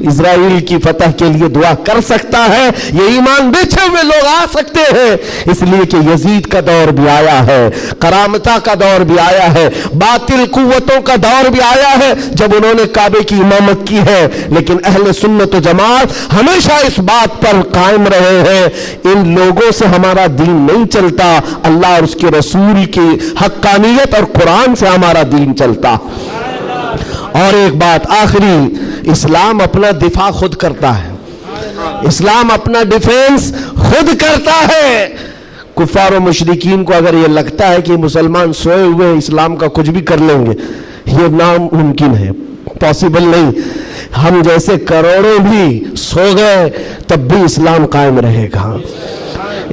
اسرائیل کی فتح کے لیے دعا کر سکتا ہے، یہ ایمان بیچے ہوئے لوگ آ سکتے ہیں، اس لیے کہ یزید کا دور بھی آیا ہے، کرامتہ کا دور بھی آیا ہے، باطل قوتوں کا دور بھی آیا ہے جب انہوں نے کعبے کی امامت کی ہے، لیکن اہل سنت و جماعت ہمیشہ اس بات پر قائم رہے ہیں، ان لوگوں سے ہمارا دین نہیں چلتا، اللہ اور اس کے رسول کی حقانیت اور قرآن سے ہمارا دین چلتا۔ اور ایک بات آخری، اسلام اپنا دفاع خود کرتا ہے، اسلام اپنا ڈیفینس خود کرتا ہے۔ کفار و مشرکین کو اگر یہ لگتا ہے کہ مسلمان سوئے ہوئے اسلام کا کچھ بھی کر لیں گے، یہ ناممکن ہے، پاسبل نہیں۔ ہم جیسے کروڑوں بھی سو گئے تب بھی اسلام قائم رہے گا۔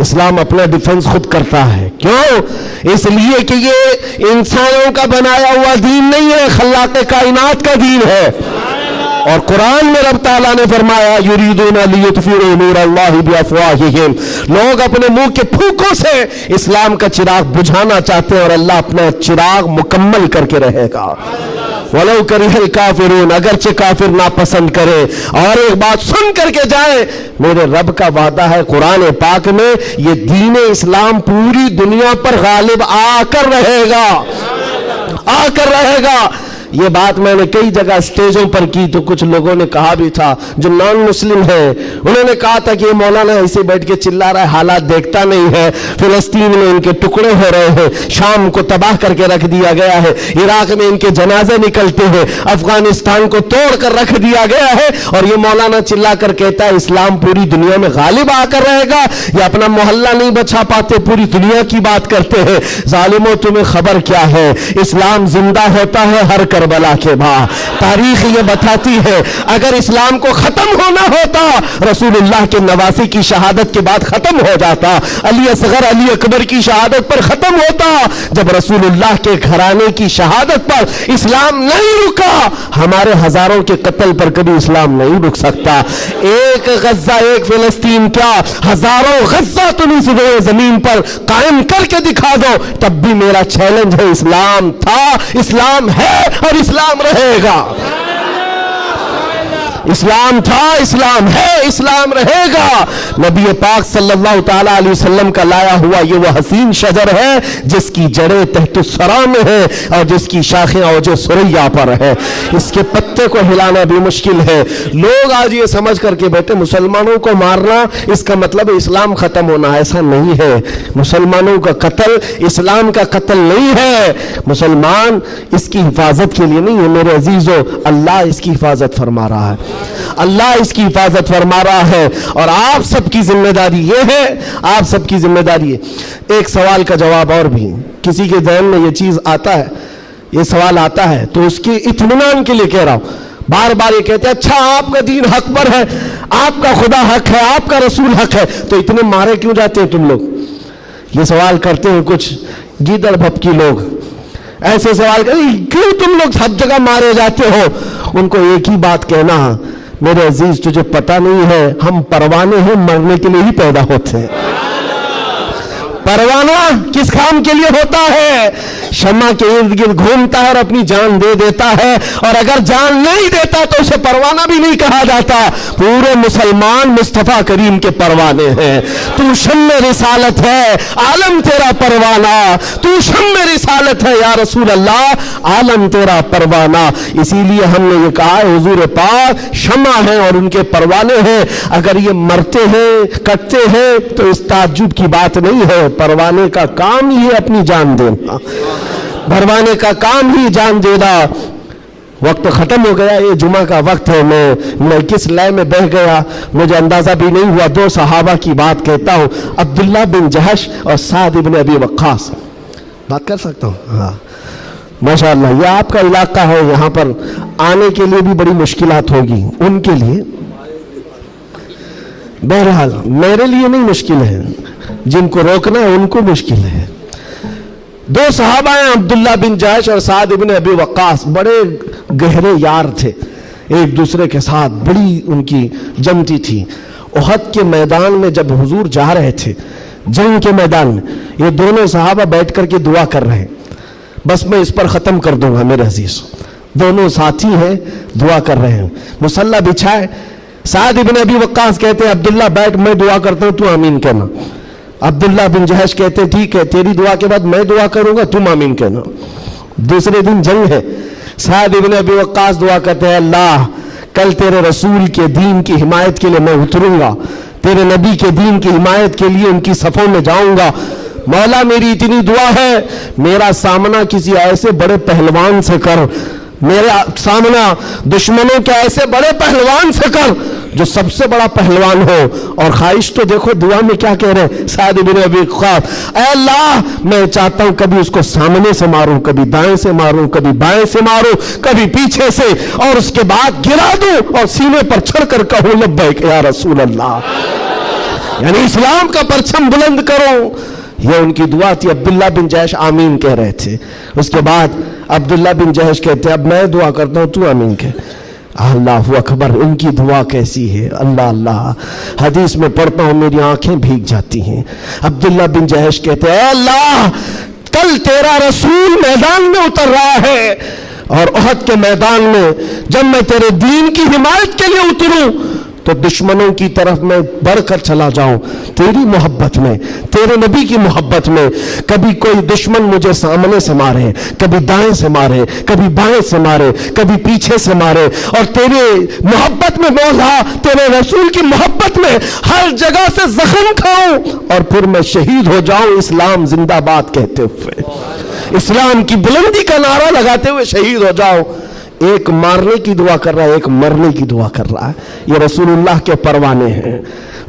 اسلام اپنا ڈیفنس خود کرتا ہے، کیوں؟ اس لیے کہ یہ انسانوں کا بنایا ہوا دین نہیں ہے، خلاق کائنات کا دین ہے۔ اور قرآن میں رب تعالیٰ نے فرمایا یریدون لیطفئوا نور اللہ بافواہہم، لوگ اپنے منہ کے پھونکوں سے اسلام کا چراغ بجھانا چاہتے ہیں اور اللہ اپنا چراغ مکمل کر کے رہے گا۔ وَلَوْ كَرِهَ الْكَافِرُونَ، اگرچہ کافر ناپسند کرے۔ اور ایک بات سن کر کے جائے، میرے رب کا وعدہ ہے قرآن پاک میں، یہ دین اسلام پوری دنیا پر غالب آ کر رہے گا، آ کر رہے گا۔ یہ بات میں نے کئی جگہ سٹیجوں پر کی تو کچھ لوگوں نے کہا بھی تھا جو نان مسلم ہیں، انہوں نے کہا تھا کہ یہ مولانا ایسے بیٹھ کے چلا رہا ہے، حالات دیکھتا نہیں ہے، فلسطین میں ان کے ٹکڑے ہو رہے ہیں، شام کو تباہ کر کے رکھ دیا گیا ہے، عراق میں ان کے جنازے نکلتے ہیں، افغانستان کو توڑ کر رکھ دیا گیا ہے، اور یہ مولانا چلا کر کہتا ہے اسلام پوری دنیا میں غالب آ کر رہے گا۔ یہ اپنا محلہ نہیں بچا پاتے، پوری دنیا کی بات کرتے ہیں۔ ظالموں تمہیں خبر کیا ہے، اسلام زندہ ہوتا ہے ہر کربلا کے بعد۔ تاریخ یہ بتاتی ہے اگر اسلام کو ختم ہونا ہوتا رسول اللہ کے نواسی کی شہادت کے بعد ختم ہو جاتا، علی اصغر علی اکبر کی شہادت پر ختم ہوتا۔ جب رسول اللہ کے گھرانے کی شہادت پر اسلام نہیں رکا، ہمارے ہزاروں کے قتل پر کبھی اسلام نہیں رک سکتا۔ ایک غزہ ایک فلسطین کیا، ہزاروں غزہ تم اس زمین پر قائم کر کے دکھا دو، تب بھی میرا چیلنج ہے، اسلام تھا، اسلام ہے اور اسلام رہے گا۔ اسلام تھا، اسلام ہے، اسلام رہے گا۔ نبی پاک صلی اللہ تعالیٰ علیہ وسلم کا لایا ہوا یہ وہ حسین شجر ہے جس کی جڑیں تحت الثری میں ہے اور جس کی شاخیں اوج ثریا پر ہے، اس کے پتے کو ہلانا بھی مشکل ہے۔ لوگ آج یہ سمجھ کر کے بیٹھے مسلمانوں کو مارنا اس کا مطلب اسلام ختم ہونا، ایسا نہیں ہے۔ مسلمانوں کا قتل اسلام کا قتل نہیں ہے، مسلمان اس کی حفاظت کے لیے نہیں ہے میرے عزیزو، اللہ اس کی حفاظت فرما رہا ہے، اللہ اس کی حفاظت فرما رہا ہے، اور آپ سب کی ذمہ داری یہ ہے، آپ سب کی ذمہ داری ہے۔ ایک سوال کا جواب اور بھی، کسی کے ذہن میں یہ چیز آتا ہے، یہ سوال آتا ہے تو اس کے اطمینان کے لیے کہہ رہا ہوں، بار بار یہ کہتے ہیں اچھا آپ کا دین حق پر ہے، آپ کا خدا حق ہے، آپ کا رسول حق ہے، تو اتنے مارے کیوں جاتے ہیں تم لوگ؟ یہ سوال کرتے ہیں کچھ گیدڑ بھپکی لوگ، ایسے سوال کرتے ہیں کیوں تم لوگ سب جگہ مارے جاتے ہو؟ ان کو ایک ہی بات کہنا، میرے عزیز تجھے پتہ نہیں ہے ہم پروانے ہیں، مرنے کے لیے ہی پیدا ہوتے ہیں۔ پروانہ کس کام کے لیے ہوتا ہے؟ شمع کے ارد گرد گھومتا ہے اور اپنی جان دے دیتا ہے، اور اگر جان نہیں دیتا تو اسے پروانہ بھی نہیں کہا جاتا۔ پورے مسلمان مصطفیٰ کریم کے پروانے ہیں۔ تو شمع رسالت ہے، عالم تیرا پروانہ، تو شمع رسالت ہے یا رسول اللہ، عالم تیرا پروانہ۔ اسی لیے ہم نے یہ کہا ہے حضور پاک شمع ہیں اور ان کے پروانے ہیں، اگر یہ مرتے ہیں کٹتے ہیں تو اس تعجب کی بات نہیں ہے، پروانے کا کام ہی ہے اپنی جان دینا، پروانے کا کام ہی جان دینا۔ وقت ختم ہو گیا، یہ جمعہ کا وقت ہے، میں کس لئے میں بہ گیا مجھے اندازہ بھی نہیں ہوا۔ دو صحابہ کی بات کہتا ہوں، عبداللہ بن جہش اور سعد بن ابی وقاص۔ بات کر سکتا ہوں؟ ہاں ماشاءاللہ، یہ آپ کا علاقہ ہے، یہاں پر آنے کے لیے بھی بڑی مشکلات ہوگی ان کے لیے، بہرحال میرے لیے نہیں مشکل ہے، جن کو روکنا ہے ان کو مشکل ہے۔ دو صحابہ ہیں، عبداللہ بن جہش اور سعد بن ابی وقاص، بڑے گہرے یار تھے ایک دوسرے کے ساتھ، بڑی ان کی جمتی تھی۔ احد کے میدان میں جب حضور جا رہے تھے، جنگ کے میدان میں، یہ دونوں صحابہ بیٹھ کر کے دعا کر رہے ہیں۔ بس میں اس پر ختم کر دوں گا میرے عزیز، دونوں ساتھی ہیں دعا کر رہے ہیں، مصلی بچھائے، سعد بن ابی وقاص کہتے ہیں عبداللہ بیٹھ میں دعا کرتا ہوں تو آمین کہنا۔ عبداللہ بن جہش کہتے ہیں ٹھیک ہے تیری دعا کے بعد میں دعا کروں گا تم آمین کہنا۔ دوسرے دن جنگ ہے، سعد بن ابی وقاص دعا کرتے ہیں اللہ کل تیرے رسول کے دین کی حمایت کے لیے میں اتروں گا، تیرے نبی کے دین کی حمایت کے لیے ان کی صفوں میں جاؤں گا، مولا میری اتنی دعا ہے میرا سامنا کسی ایسے بڑے پہلوان سے کر، میرا سامنا دشمنوں کے ایسے بڑے پہلوان سے کر جو سب سے بڑا پہلوان ہو۔ اور خواہش تو دیکھو دعا میں کیا کہہ رہے ہیں سعد بن ابی وقاص، اے اللہ میں چاہتا ہوں کبھی اس کو سامنے سے ماروں، کبھی دائیں سے ماروں، کبھی بائیں سے ماروں، کبھی پیچھے سے، اور اس کے بعد گرا دوں اور سینے پر چڑھ کر کہوں لبیک یا رسول اللہ، یعنی اسلام کا پرچم بلند کرو۔ یہ ان کی دعا تھی۔ عبداللہ بن جہش آمین کہہ رہے تھے، اس کے بعد عبداللہ بن جہش کہتے ہیں اب میں دعا کرتا ہوں تو آمین کہہ۔ اللہ اکبر، ان کی دعا کیسی ہے، اللہ اللہ، حدیث میں پڑھتا ہوں میری آنکھیں بھیگ جاتی ہیں۔ عبداللہ بن جہش کہتے ہیں اے اللہ کل تیرا رسول میدان میں اتر رہا ہے، اور احد کے میدان میں جب میں تیرے دین کی حمایت کے لیے اتروں تو دشمنوں کی طرف میں بڑھ کر چلا جاؤں تیری محبت میں، تیرے نبی کی محبت میں۔ کبھی کوئی دشمن مجھے سامنے سے مارے، کبھی دائیں سے مارے، کبھی بائیں سے مارے، کبھی پیچھے سے مارے، اور تیرے محبت میں مولا تیرے رسول کی محبت میں ہر جگہ سے زخم کھاؤں اور پھر میں شہید ہو جاؤں اسلام زندہ باد کہتے ہوئے، اسلام کی بلندی کا نعرہ لگاتے ہوئے شہید ہو جاؤں۔ ایک مارنے کی دعا کر رہا ہے، ایک مرنے کی دعا کر رہا ہے۔ یہ رسول اللہ کے پروانے ہیں۔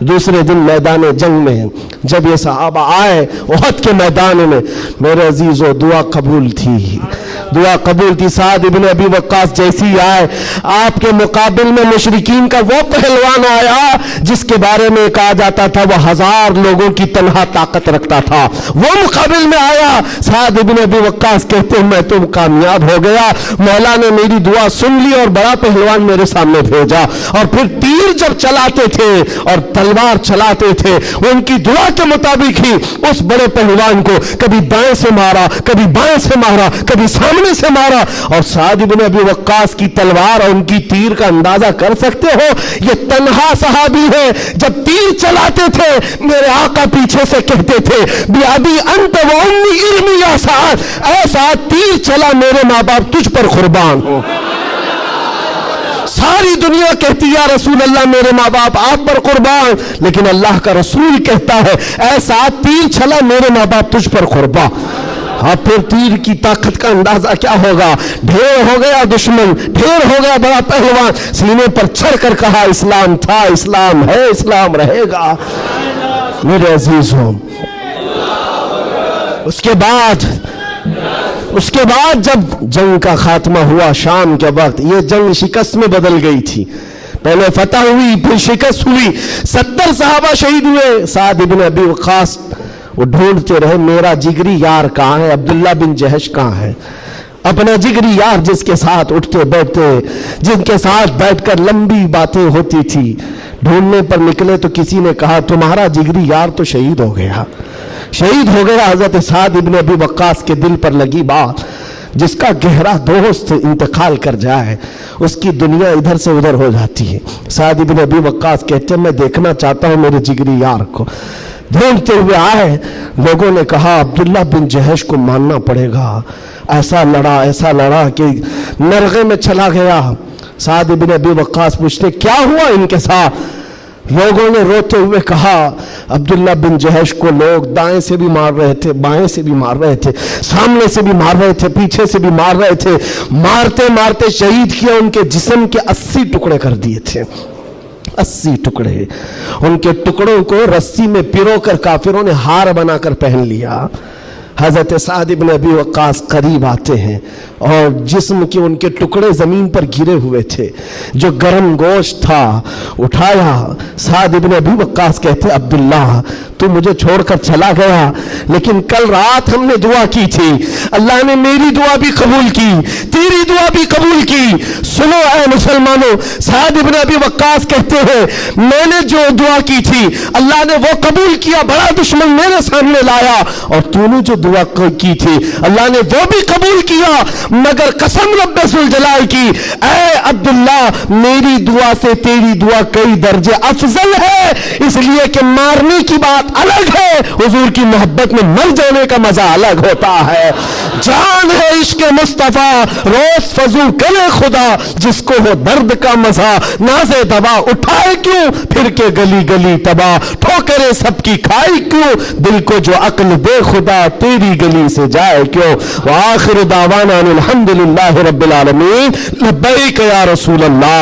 دوسرے دن میدان جنگ میں جب یہ صحابہ آئے احد کے میدان میں، میرے عزیزو دعا قبول تھی، دعا قبول تھی۔ سعد بن ابی وقاص جیسی آئے، آپ کے مقابل میں مشرکین کا وہ پہلوان آیا جس کے بارے میں کہا جاتا تھا وہ 1000 لوگوں کی تنہا طاقت رکھتا تھا، وہ مقابل میں آیا۔ سعد بن ابی وقاص کہتے ہیں میں تو کامیاب ہو گیا، مولا نے میری دعا سن لی اور بڑا پہلوان میرے سامنے بھیجا۔ اور پھر تیر جب چلاتے تھے اور تلوار چلاتے تھے ان کی دعا کے مطابق ہی اس بڑے پہلوان کو کبھی دائیں سے مارا، کبھی بائیں سے مارا، کبھی سامنے سے مارا۔ اور سعد بن ابی وقاص کی تلوار اور ان کی تیر کا اندازہ کر سکتے ہو، یہ تنہا صحابی ہے، جب تیر چلاتے تھے میرے آقا پیچھے سے کہتے تھے بِأَبِي أَنْتَ وَأُمِّي اِرْمِي يَا سعد، اے سعد تیر چلا میرے ماں باپ تجھ پر قربان ہو۔ ساری دنیا کہتی یا رسول اللہ میرے ماں باپ آپ پر قربان، لیکن اللہ کا رسول کہتا ہے اے سعد تیر چلا میرے ماں باپ تجھ پر قربان۔ اب پھر تیر کی طاقت کا اندازہ کیا ہوگا، ڈھیر ہو گیا دشمن، ڈھیر ہو گیا بڑا پہلوان، سینے پر چڑھ کر کہا اسلام تھا، اسلام ہے، اسلام رہے گا۔ میرے عزیزوں اس کے بعد جب جنگ کا خاتمہ ہوا شام کے وقت، یہ جنگ شکست میں بدل گئی تھی، پہلے فتح ہوئی پھر شکست ہوئی، 70 صحابہ شہید ہوئے۔ سعد بن ابی وقاص وہ ڈھونڈتے رہے میرا جگری یار کہاں ہے، عبداللہ بن جہش کہاں ہے، اپنا جگری یار جس کے ساتھ اٹھتے بیٹھتے، جن کے ساتھ بیٹھ کر لمبی باتیں ہوتی تھی۔ ڈھونڈنے پر نکلے تو کسی نے کہا تمہارا جگری یار تو شہید ہو گیا، شہید ہو گیا۔ حضرت سعد ابن ابی وقاص کے دل پر لگی بات، جس کا گہرا دوست انتقال کر جائے اس کی دنیا ادھر سے ادھر ہو جاتی ہے۔ سعد ابن ابی وقاص کہتے ہیں میں دیکھنا چاہتا ہوں میرے جگری یار کو۔ ڈھونڈتے ہوئے آئے، لوگوں نے کہا عبداللہ بن جہش کو ماننا پڑے گا، ایسا لڑا کہ نرغے میں چلا گیا۔ سعد بن ابی وقاص پوچھتے کیا ہوا ان کے ساتھ؟ لوگوں نے روتے ہوئے کہا عبداللہ بن جہش کو لوگ دائیں سے بھی مار رہے تھے، بائیں سے بھی مار رہے تھے، سامنے سے بھی مار رہے تھے، پیچھے سے بھی مار رہے تھے، مارتے مارتے شہید کیا، ان کے جسم کے 80 ٹکڑے کر دیے تھے، 80 ٹکڑے۔ ان کے ٹکڑوں کو رسی میں پیرو کر کافروں نے ہار بنا کر پہن لیا۔ حضرت سعد بن ابی وقاص قریب آتے ہیں اور جسم کے ان کے ٹکڑے زمین پر گرے ہوئے تھے، جو گرم گوشت تھا اٹھایا۔ سعد بن ابی وقاص کہتے عبداللہ تو مجھے چھوڑ کر چلا گیا، لیکن کل رات ہم نے دعا کی تھی، اللہ نے میری دعا بھی قبول کی، تیری دعا بھی قبول کی۔ سنو اے مسلمانوں، سعد بن ابی وقاص کہتے ہیں میں نے جو دعا کی تھی اللہ نے وہ قبول کیا، بڑا دشمن میرے سامنے لایا، اور تو نے جو دعا کی تھی اللہ نے وہ بھی قبول کیا، مگر قسم رب ذوالجلال کی اے عبداللہ میری دعا سے تیری دعا کئی درجے افضل ہے، اس لیے کہ مارنے کی بات الگ ہے، حضور کی محبت میں مر جانے کا مزہ الگ ہوتا ہے۔ جان ہے عشق مصطفیٰ روز فضو کرے خدا، جس کو ہو درد کا مزہ نازے دوا، اٹھائے کیوں پھر کے گلی گلی تباہ، ٹھوکرے سب کی کھائی کیوں، دل کو جو عقل دے خدا تیری گلی سے جائے کیوں۔ وآخر دعوانا الحمدللہ رب العالمین، لبیک یا رسول اللہ۔